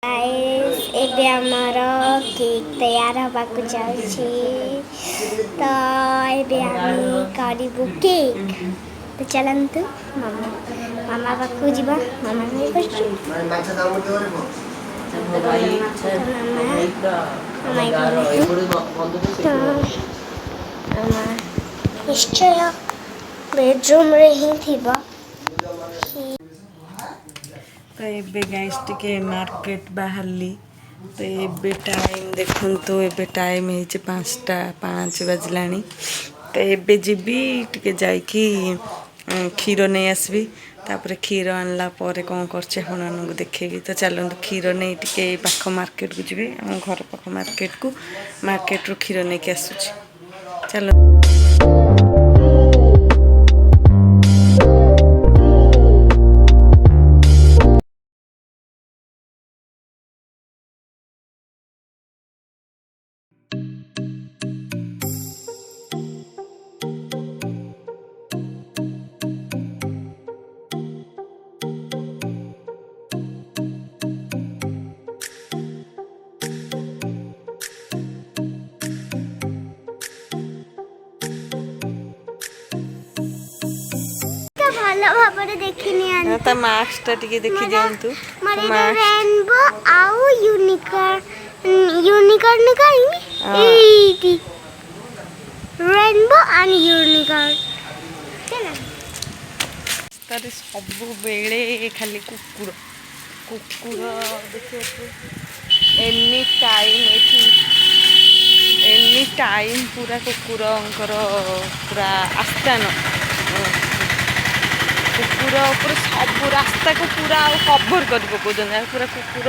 Guys एबे हमारा cake तैयार होबाकू जाउछि तो एबे हमें करिबू केक तो चलंतु मामा मामा पाखु जीवा मामा नहीं करछु मामा निश्चय बेडरूम रे ही थिबा तो ये गाइस टिके मार्केट बाहरली तो ये टाइम देखु तो ये टाइम है 5:05 बजलानी तो ये जीवी टिके जाइकी क्षीर नहीं आसबी तापर क्षीर आनला पर कौन करछे आपन देखेबी तो चलते क्षीर नहीं टिके पाख मार्केट को जीवे आम घर पाख मार्केट रू क्षीर नहीं के आसुची चलो ভালো ভাবে দেখিনি আনি তা মাস্কটা টিকে দেখি যান্তু रेनबो आउ यूनिकॉर्न काई एटी रेनबो एंड यूनिकॉर्न केना तारे सब बेले खाली कुकुर कुकुर देखो एनी टाइम पूरा कुकुरंकर पूरा आस्थान कुकुर पूरा सब रास्ता को पूरा कभर कर पकाउछन पूरा कुकुर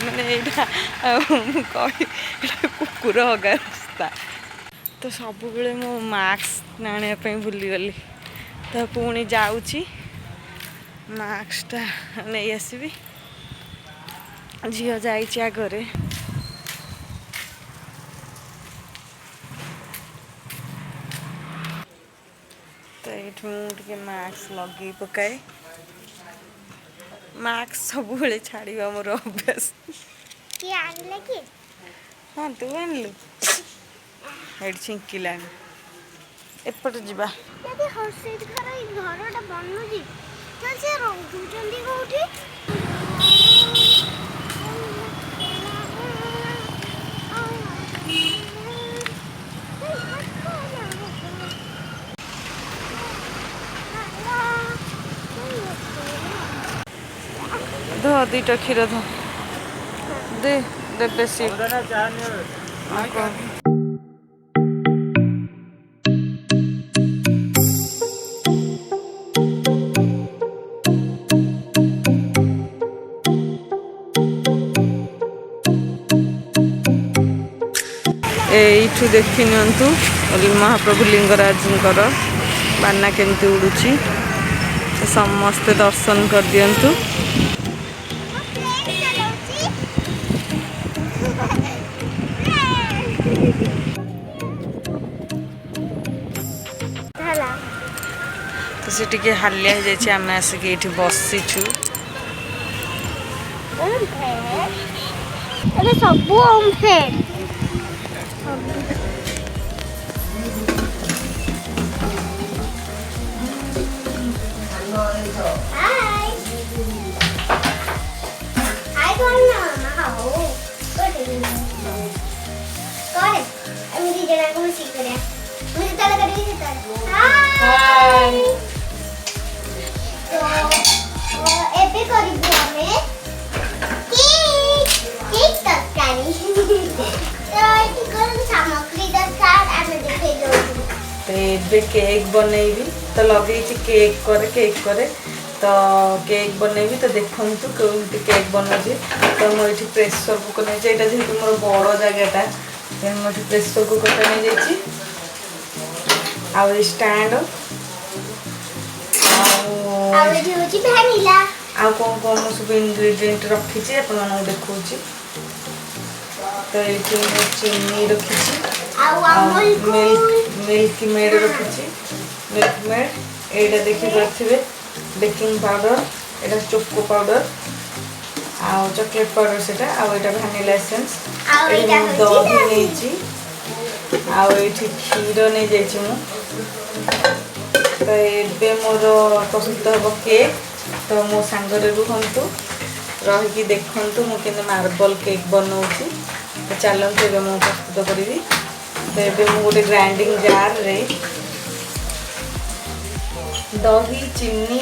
माने कुकुर हगा रास्ता तो सब बेले मो मास्क नाणे भूली गली तो पुणी जाऊँगी मास्कटा नहीं आसबि झील जाइए आगरे तो ये मुझे मास्क लगे पकाए मास्क सब छाड़ा मोर अभ्यास हाँ तू आनलु ये छिंकिला एपट जा धो दुईटा क्षीर धो दे दे बेसी एठू देखी नियंतु महाप्रभु लिंगराजंकर बाना केमती उड़ुची समस्ते दर्शन कर दियंतु तो से टिके हालिया हो जाए आम आसिक ये बसीचु सब ओमफेड केक बनैबी तो लगे केक करे तो केक बनैबी तो देखु कमी केक बनाऊे तो मुझे प्रेसर कुकर नहीं जाए जेहतु मोर बड़ जगहटा मुझे प्रेसर कुकरटा नहीं जाइए स्टैंड कौन कौन सब इनग्रेडिएंट रखी आपको देखा तो ये चीनी रखी मिल्क मेड रखी मिल्क मेड यहाँ देखी पारे बेकिंग पाउडर यहाँ चोको पाउडर आउ चॉकलेट पाउडर सेटा आउ एटा वैनिला एसेंस आउ एटा दही नेची आउ एठी क्षीर नै जाइछि मु तो एबे मोर प्रस्तुत हबो केक तो मो सांगरे रुहंतु रही देखंतु मु केने मार्बल केक बनाउछि तो चलंतु एबे मु प्रस्तुत करिवि तो एबे मु गोटे ग्राइंडिंग जार रे दही चीनी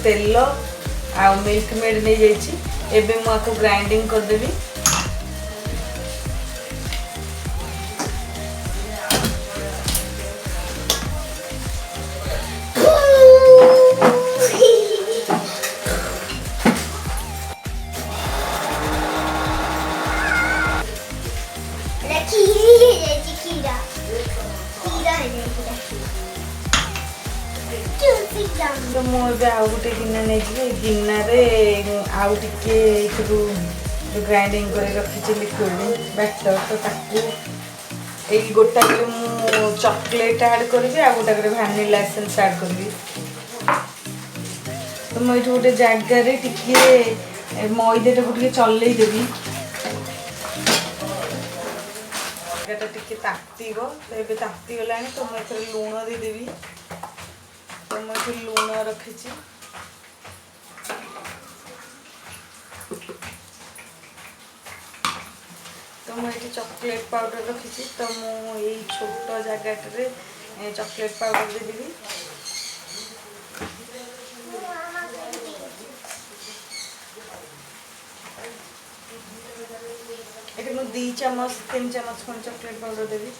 तेल आ मिल्क मेड नहीं जाइछि एबे मु आको ग्राइंडिंग कर देबी तो मुझे आउ गोटे गिना नहीं गिना आउ टे जो ग्राइंडिंग कर रखी लिक्विड बैटर तो ताकू एक गोटा मु चॉकलेट ऐड करी आ गोटा वैनिला एसेंस ऐड करी तो मुझे गोटे जगार टे मैदा को चलई देवी टे ताती तो ये ताती गला तो मुझे लुण देदेवी तो मुझे लुण रखी तो मुझे चॉकलेट पाउडर रखी तो मुझे छोट जगह चॉकलेट पाउडर देदेवी ये मुझे 2 चम्मच 3 चम्मच खंड चॉकलेट पाउडर देवी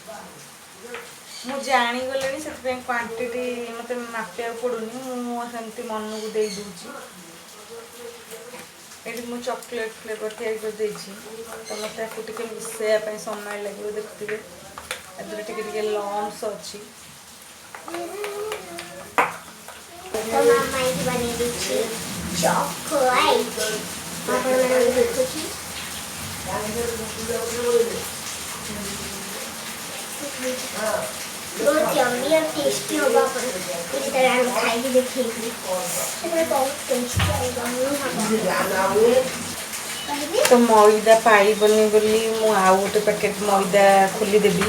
मु जानी गले से क्वांटिटी मत मापिया पड़ूनी मुझे मन को दे दूची ये मुझे चॉकलेट फ्लेवर तैयारी कर देछि तो मत टे मिसाइबा समय लगे देखुए टे लम्स अच्छी बहुत यम्मी और टेस्टी होगा इस तरह हम खाएंगे देखेंगे बहुत टेस्टी आएगा तो मैदा पाइबनी बोली मु आउ गोटे पैकेट मैदा खोलीदेवी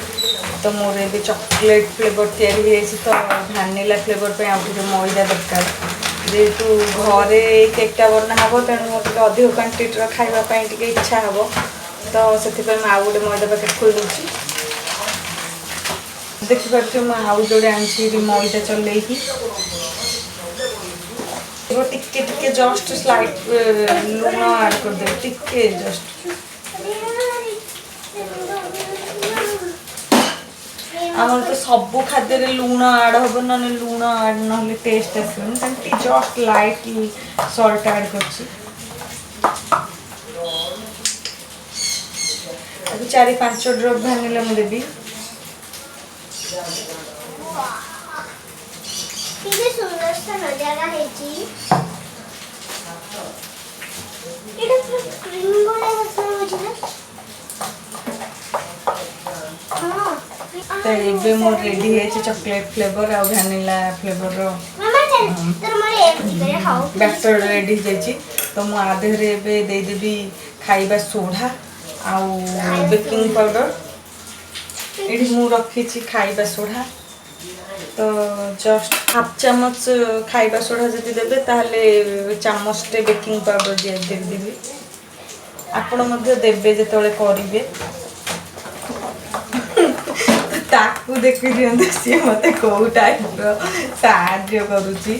तो मोर ए चॉकलेट फ्लेवर तैयारी तो वैनिला फ्लेवर पे आउ मैदा दरकार जेहेतु घरे केकटा बना हे तेणु मोटे अधिक क्वांटिटी खावाई इच्छा हे तो से आउ गोटे मैदा पैकेट खोल दूसरी देखिए मुझे आउ जोड़े आनी मैदा चल टिके जस्ट स्लाइट लुण ऐड कर दे टिके जस्ट आम तो सबू खाद्य लुण ऐड हम ना लुण ऐड ना टेस्ट आसबन जस्ट लाइटली सल्ट ऐड कर 4-5 ड्रॉप वैनिला मुझे देवी सुंदर सा नजारा है जी ये क्रीम गोला मुझे हां तो ये मोर रेडी है चॉकलेट फ्लेवर और वैनिला फ्लेवर बैटर रेडी जाइए तो मु आधे दे देवी खाइबा सोडा आउ बेकिंग पाउडर ये मु रखी खाइबा सोडा तो जस्ट हाफ चम्मच खाइबा सोडा जदि देबे ताहले चम्मचटे बेकिंग पाउडर देदेवी आपण मध्य देबे जेतले करिवे ताकू देखि दियंतु सी मते को टाइप रो साहाଯ୍य करूची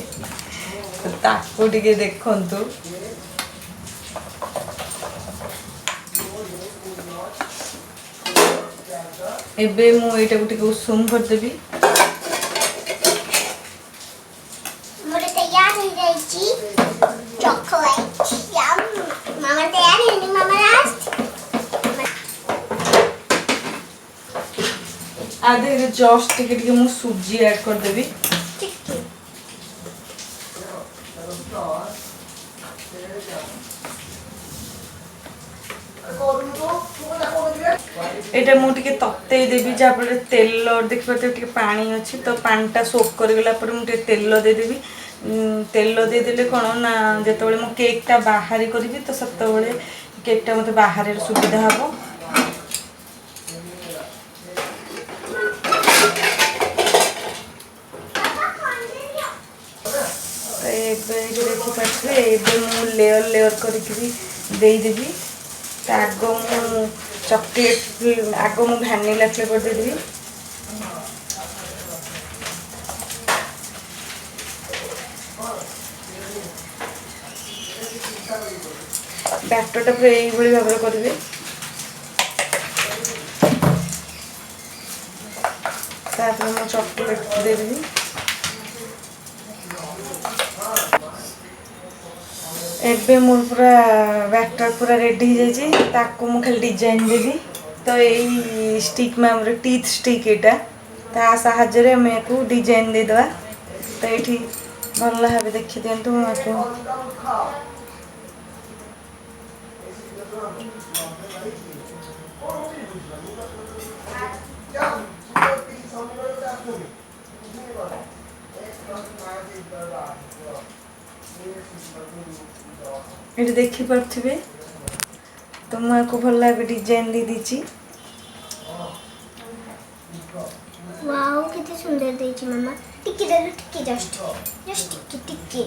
तो ताकू टिके देखंतु एबे मु एटा को टिके उसूम कर देबी मोरे तैयार हो जाई छी चॉकलेट यम मामा तैयार है नहीं मामा लास्ट आधे जस्ट टिके मु सूजी ऐड कर देबी एटा मु टिके तत्ते देबी जा पर तेल देखि पते टिके पानी अछि तो पानीटा सोक कर गेला पर मु टिके तेल दे देबी तेल देदेले कौन ना जिते मो केकटा बाहर करी तो सब केकटा मत बाहर सुविधा हम। देखिए मु लेयर लेयर करदेवी आग मु चॉकलेट आग मु वैनिला फ्लेवर देदेवी बैटरटा पूरा यही भाव करेंगे मु चॉकलेट देदेवी एबे मोर पूरा बैटर पूरा रेडी हो जाए खाली डिजाइन देवी तो यही स्टिक में आम टीथ स्टिक यहाँ साहाଯ୍य आम या डिजाइन देदेवा तो ये भल भाव देखी दिंतु ये देखी पारे तो मुझे भल लगे डिजाइन दे दीची वाओ कितनी सुंदर देची मम्मा टिक्की दे दो टिक्की जस्ट टिक्की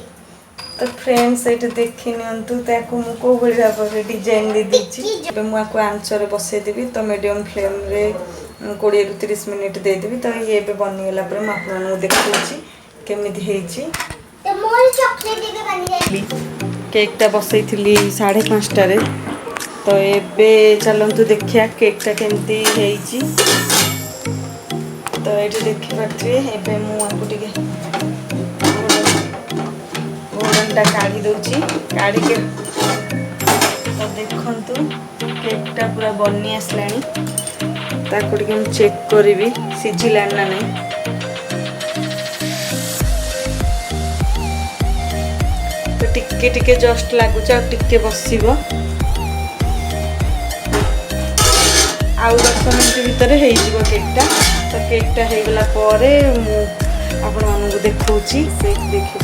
तो फ्रेंड्स ये देखी नियंतु ताको मु को बड़ी भाव डिजाइन दे दीची मुझे आंचर बसई देवी तो मीडियम फ्लेम रे 20 ରୁ 30 मिनट दे देवी तो ये बनीगला पर मुझे देखी केमिति हेची तो मोर चॉकलेट देके बनी जाए केकटा बसई 5:30 तो ये चलतु देखिया केकटा केमती हेची तो ये देखी पारे एबे मुझे ओवनटा काढ़ी दूची काढ़ी के तो देखंतु केकटा पूरा बनी आसलानी ताको टिके हम चेक करी सिझिला ना नहीं तो टिके टिके जस्ट लगुच टिके बसिबो आउ 10 मिनट भितर हो केकटा तो केकटा हो गला परे आपण मानू देखौची से देखि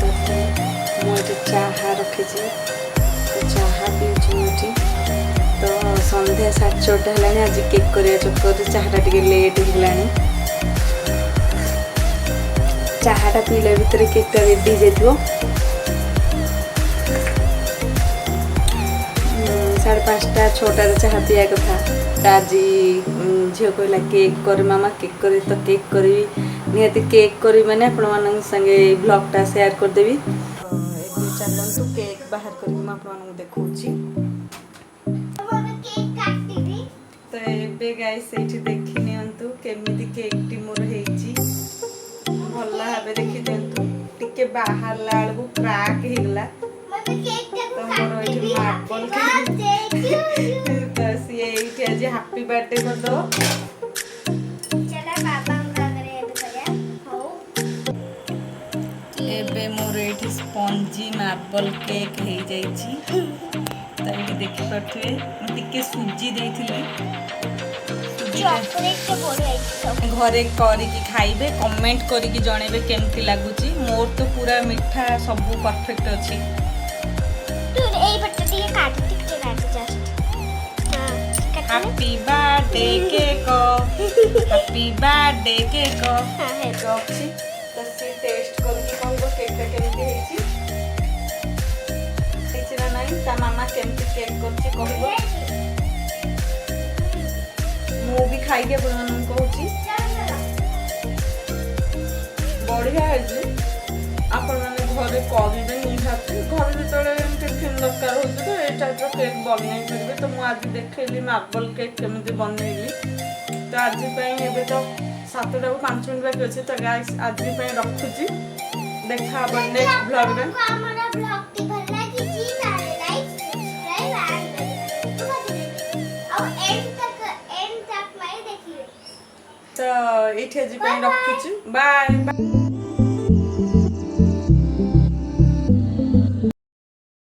मुझे चाहा रखी तो चाहा पीछे तो संध्या 6:30 है आज केक कर चक्कर चाहटा टे लेट होगा चाहटा पीला भितर केकटा रेडी जाइए 5:30 6टार चाह पिया कथा आज झील कहला केक कर मामा केक कर तो केक करी निहती केक करी मैंने आपण संगे ब्लॉगटा शेयर करदेवी चलतु केक बाहर कर देखी तो ये गाइस देखी नियंतु केमिति केक टी मोर हेची भल भाव देखी दिंतु टिके बाहर लाड़ू क्रैक होगला तो मोर ये मार्बल तो सी आज हैप्पी बर्थडे कर दो एबे मोर ये स्पंजी मार्बल केक हो जाइए तो ये देखी पारे टिके सुजी देथिली घरे करिकी खाइबे कमेंट करिकी जणेबे केमती लागुची मोर तो पूरा मीठा सब परफेक्ट अछि तू ए बट्टा टिके काट just happy birthday cake happy birthday cake हां है अछि तो से टेस्ट करके कहबो केक केमती हेची टीचर नाही ता मामा केमती केक करछि कहबो मु भी खाई के आपन कहूची बढ़िया है आपण माने घरे करिबे निहाती घर भीतर टिफिन दरकार होती तो ये टाइप केक बनई पारे तो मुझे आज देखली मार्बल केक केमी बनईली तो आज एबे तो 7टा को 5 मिनट बाकी अच्छे तो गाइस आज रखुची देखा नेक्स्ट ब्लॉग रे तो ये रखुची बाय बाय।